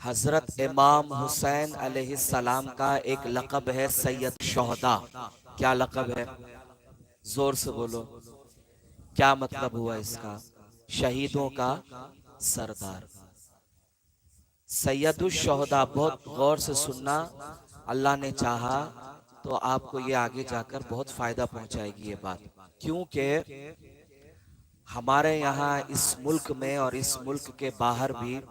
हजरत इमाम हुसैन अलैहिस्सलाम का एक लक़ब है सैयद शुहदा। क्या लक़ब है? जोर से बोलो, क्या मतलब हुआ इसका? शहीदों का सरदार, सैयदुश शुहदा। बहुत गौर से सुनना, अल्लाह ने चाहा तो आपको ये आगे जाकर बहुत फायदा पहुंचाएगी ये बात। क्योंकि हमारे यहाँ इस मुल्क में और इस मुल्क के बाहर भी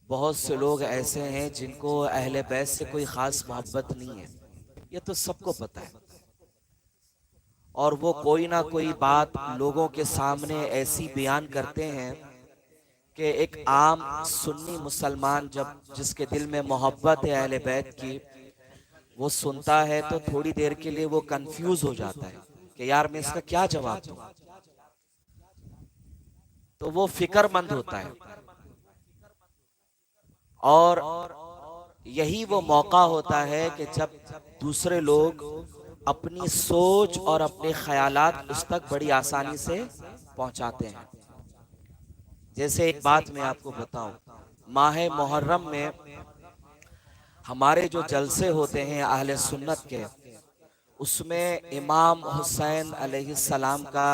बहुत से लोग ऐसे हैं जिनको अहले बैत से कोई खास मोहब्बत नहीं है, ये तो सबको पता है। और वो कोई ना कोई बात लोगों के सामने ऐसी बयान करते हैं कि एक आम सुन्नी मुसलमान जब जिसके दिल में मोहब्बत है अहले बैत की, वो सुनता है तो थोड़ी देर के लिए वो कंफ्यूज हो जाता है कि यार मैं इसका क्या जवाब दूं। तो वो फिक्रमंद होता है और यही वो मौका होता है कि जब दूसरे लोग अपनी सोच और अपने ख्यालात उस तक बड़ी आसानी से पहुंचाते हैं। जैसे एक बात मैं आपको बताऊं, माह मुहर्रम में हमारे जो जलसे होते हैं अहले सुन्नत के, उसमें इमाम हुसैन अलैहिस्सलाम का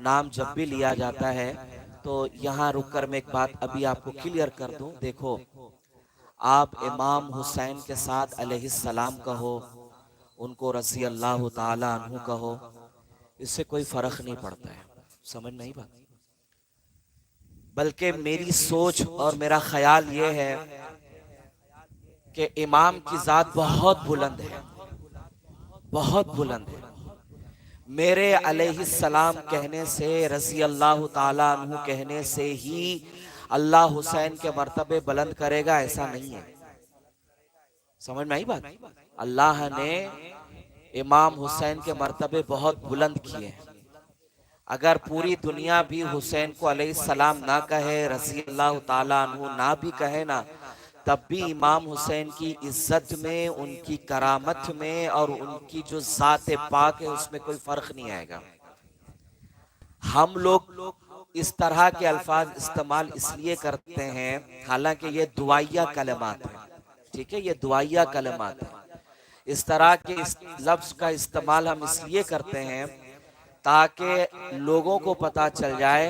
नाम जब भी लिया जाता है तो यहाँ रुककर मैं एक बात अभी आपको क्लियर कर दूं। देखो, आप इमाम हुसैन के साथ अलैहिस्सलाम कहो, उनको रज़ी अल्लाह ताला अन्हु कहो, इससे कोई फर्क नहीं पड़ता है। समझ नहीं बात? बल्कि मेरी सोच और मेरा ख्याल ये है कि इमाम की जात बहुत बुलंद है, बहुत बुलंद है। मेरे अलैहिस्सलाम कहने से, रज़ी अल्लाह ताला अन्हु कहने से ही अल्लाह हुसैन के मर्तबे बुलंद करेगा, ऐसा नहीं है। समझ में आई बात? अल्लाह ने इमाम हुसैन के मर्तबे बहुत बुलंद किए हैं। अगर पूरी दुनिया भी हुसैन को अलैहिस्सलाम ना कहे, रज़ी अल्लाह ताला अन्हु ना भी कहे ना, तब भी इमाम हुसैन की इज्जत में, उनकी करामत में और उनकी जो ज़ात पाक है उसमें कोई फर्क नहीं आएगा। हम लोग इस तरह के अल्फाज इस्तेमाल इसलिए करते हैं, हालांकि ये दुआया कलमात है, ठीक है, ये दुआया कलमात है। इस तरह के इस लफ्ज का इस्तेमाल हम इसलिए करते हैं ताकि लोगों को पता चल जाए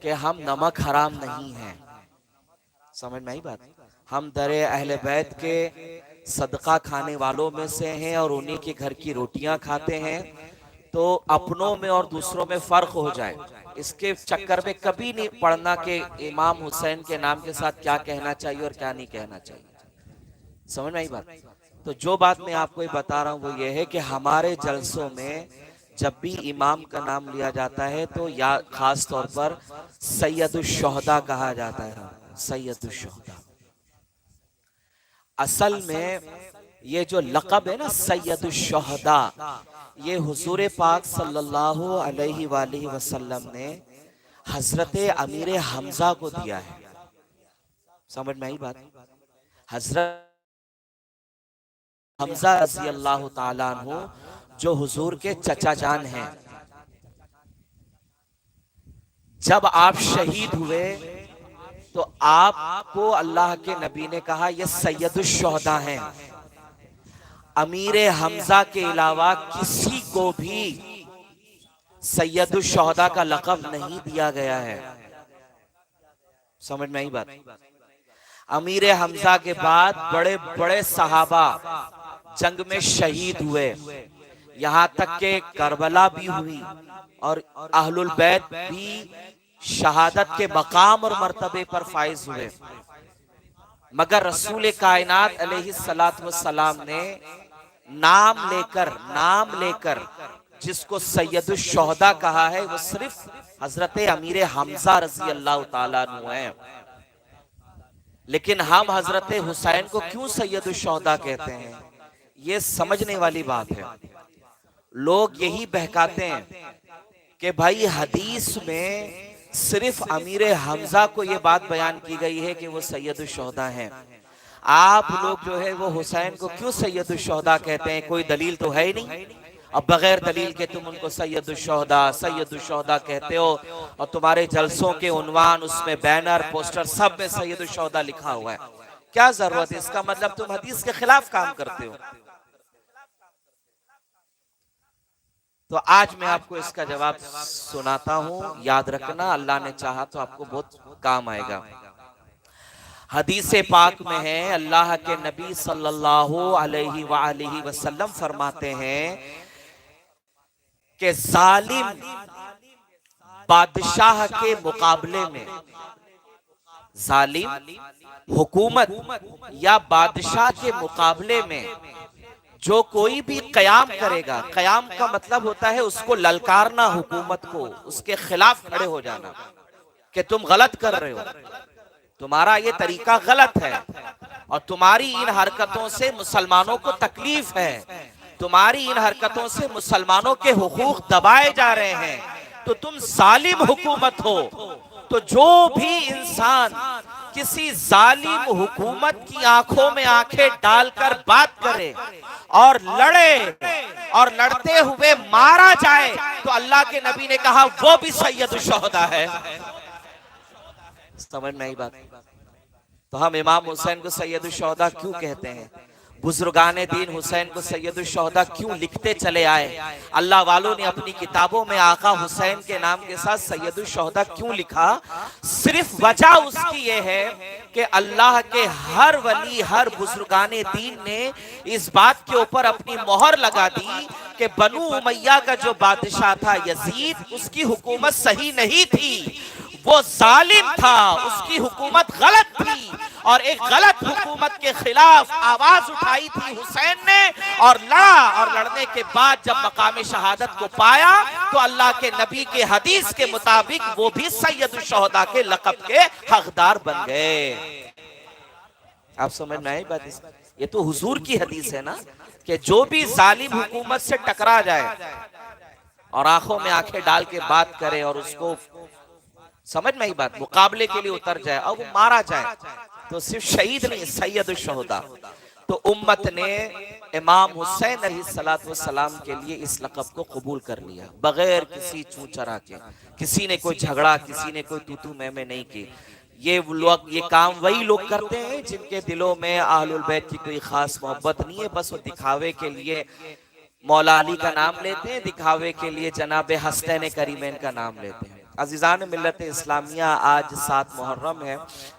कि हम नमक हराम नहीं हैं। समझ में आई बात? हम दरे अहले बैत के सदका खाने वालों में से हैं और उन्हीं के घर की रोटियां खाते हैं। तो अपनों में और दूसरों में फर्क हो जाए, इसके चक्कर में कभी नहीं पढ़ना कि इमाम हुसैन के नाम के साथ क्या कहना चाहिए और क्या नहीं कहना चाहिए। समझ में आई बात? तो जो बात मैं आपको ये बता रहा हूँ वो ये है कि हमारे जलसों में जब भी इमाम का नाम लिया जाता है तो या खास तौर पर सैयदुश शुहदा कहा जाता है, सैयदुश शुहदा। असल में ये जो लक़ब है ना सैयदुश शुहदा, ये हुजूर पाक सल्लल्लाहु अलैहि वसल्लम ने हजरत अमीर हमजा को दिया है। समझ में आई बात? हजरत हमजा रज़ी अल्लाह ताला अन्हु जो हुजूर के चचा जान हैं, जब आप शहीद हुए तो आपको अल्लाह के नबी ने कहा ये सैयदुश शुहदा हैं। अमीर हमजा के अलावा किसी को भी सैयदुश शुहदा का लक़ब नहीं दिया गया है। समझ में आई बात? अमीर हमजा के बाद बड़े बड़े सहाबा जंग में शहीद हुए, यहाँ तक के करबला भी हुई और अहलुल बैत भी शहादत के मकाम और मर्तबे पर फाइज हुए। मगर रसूल कायनात अलैहिस्सलातु वस्सलाम ने नाम लेकर जिसको सैयदुश शुहदा कहा है वो सिर्फ हजरत अमीर हमजा रज़ी अल्लाह ताला अन्हु हैं। लेकिन हम हजरत हुसैन को क्यों सैयदुश शुहदा कहते हैं, ये समझने वाली बात है। लोग यही बहकाते हैं कि भाई हदीस में सिर्फ अमीर हमजा को ये बात बयान की गई है कि वो सैयदुश शुहदा हैं, आप लोग जो है वो हुसैन को क्यों सैयदुश शुहदा कहते हैं? कोई दलील तो है ही नहीं। अब बगैर दलील के तुम उनको सैयदुश शुहदा कहते हो और तुम्हारे जलसों के उन्वान, उसमें बैनर पोस्टर सब में सैयदुश शुहदा लिखा हुआ है। क्या जरूरत है? इसका मतलब तुम हदीस के खिलाफ काम करते हो। तो आज मैं आपको इसका जवाब सुनाता हूं, याद रखना, अल्लाह ने चाहा तो आपको बहुत काम आएगा। हदीस पाक में है, अल्लाह के नबी सल्लल्लाहु अलैहि वसल्लम फरमाते हैं कि जालिम बादशाह के मुकाबले में, जालिम हुकूमत या बादशाह के मुकाबले में जो कोई भी कयाम करेगा, कयाम का मतलब होता है उसको ललकारना, हुकूमत को उसके खिलाफ खड़े हो जाना कि तुम गलत कर रहे हो, तुम्हारा ये तरीका गलत है और तुम्हारी इन हरकतों से मुसलमानों को तकलीफ है, तुम्हारी इन हरकतों से मुसलमानों के हुकूक दबाए जा रहे हैं, तो तुम जालिम हुकूमत हो। तो जो भी इंसान किसी जालिम हुकूमत की आंखों में आंखें डालकर बात करे और लड़े और लड़ते हुए मारा जाए, तो अल्लाह के नबी ने कहा वो भी सैयद शुहदा है। समझ में आई बात? तो हम इमाम हुसैन को सैयद शुहदा क्यों कहते हैं? बुजुर्गाने दीन हुसैन को सैयद शुहदा क्यों लिखते चले आए? अल्लाह वालों ने अपनी किताबों में आका हुसैन के नाम के साथ सैयद शुहदा क्यों लिखा? सिर्फ वजह उसकी ये है कि अल्लाह के हर वली, हर बुजुर्गाने दीन ने इस बात के ऊपर अपनी मोहर लगा दी कि बनु उमैया का जो बादशाह था यजीद, उसकी हुकूमत सही नहीं थी, वो जालिम था, उसकी हुकूमत गलत थी और एक गलत हुकूमत के खिलाफ आवाज उठाई थी हुसैन ने और लड़ा, और लड़ने के बाद जब मकाम शहादत को पाया तो अल्लाह के नबी के हदीस के मुताबिक वो भी सैयद शुहदा के लक़ब के हकदार बन गए। आप समझ में आई बात? ये तो हुजूर की हदीस है ना कि जो भी जालिम हुकूमत से टकरा जाए और आंखों में आंखें डाल के बात करे और उसको, समझ में आई बात, मुकाबले के लिए उतर जाए और वो मारा जाए, तो सिर्फ शहीद नहीं, सैयद शुहदा। तो उम्मत ने इमाम हुसैन अलैहिस्सलाम के लिए इस लक़ब को कबूल कर लिया बगैर किसी चू चरा के। किसी ने कोई झगड़ा, किसी ने कोई तू मैं नहीं की। ये लोग, ये काम वही लोग करते हैं जिनके दिलों में अहलुल बैत की कोई खास मोहब्बत नहीं है, बस वो दिखावे के लिए मौला अली का नाम लेते हैं, दिखावे के लिए जनाब हसनैन करीमैन का नाम लेते हैं। अज़ीज़ान मिल्लत इस्लामिया, आज 7 मुहर्रम है।